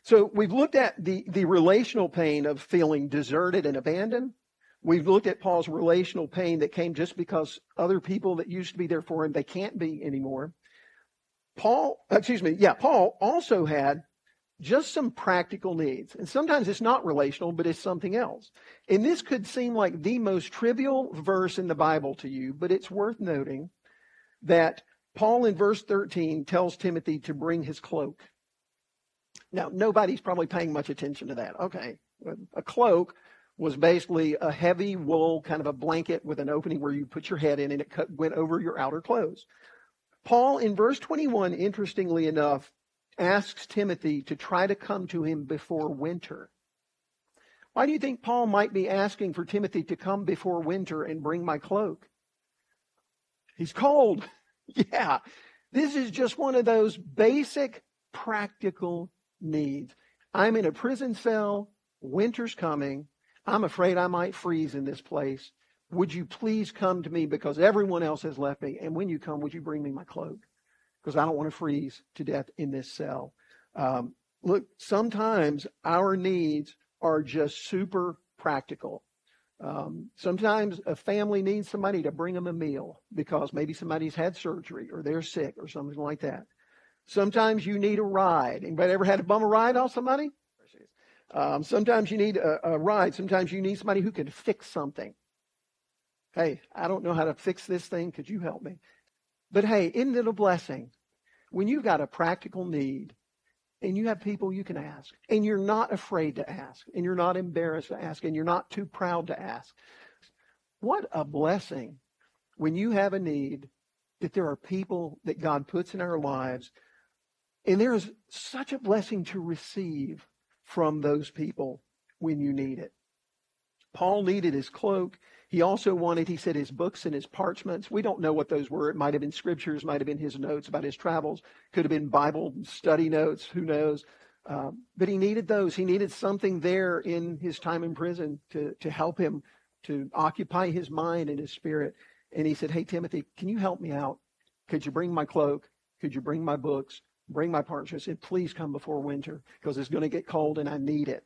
So we've looked at the relational pain of feeling deserted and abandoned. We've looked at Paul's relational pain that came just because other people that used to be there for him, they can't be anymore. Paul also had just some practical needs. And sometimes it's not relational, but it's something else. And this could seem like the most trivial verse in the Bible to you, but it's worth noting that Paul in verse 13 tells Timothy to bring his cloak. Now, nobody's probably paying much attention to that. Okay, a cloak was basically a heavy wool, kind of a blanket with an opening where you put your head in, and it went over your outer clothes. Paul, in verse 21, interestingly enough, asks Timothy to try to come to him before winter. Why do you think Paul might be asking for Timothy to come before winter and bring my cloak? He's cold. Yeah, this is just one of those basic practical needs. I'm in a prison cell. Winter's coming. I'm afraid I might freeze in this place. Would you please come to me because everyone else has left me? And when you come, would you bring me my cloak? Because I don't want to freeze to death in this cell. Look, sometimes our needs are just super practical. Sometimes a family needs somebody to bring them a meal because maybe somebody's had surgery or they're sick or something like that. Sometimes you need a ride. Anybody ever had to bum a ride off somebody? Sometimes you need a ride. Sometimes you need somebody who can fix something. Hey, I don't know how to fix this thing. Could you help me? But hey, isn't it a blessing when you've got a practical need and you have people you can ask and you're not afraid to ask and you're not embarrassed to ask and you're not too proud to ask? What a blessing when you have a need that there are people that God puts in our lives, and there is such a blessing to receive from those people when you need it. Paul needed his cloak. He also wanted, he said, his books and his parchments. We don't know what those were. It might have been scriptures, might have been his notes about his travels, could have been Bible study notes, who knows. But he needed those. He needed something there in his time in prison to help him to occupy his mind and his spirit. And he said, hey, Timothy, can you help me out? Could you bring my cloak? Could you bring my books? Bring my parchments? And please come before winter because it's going to get cold and I need it.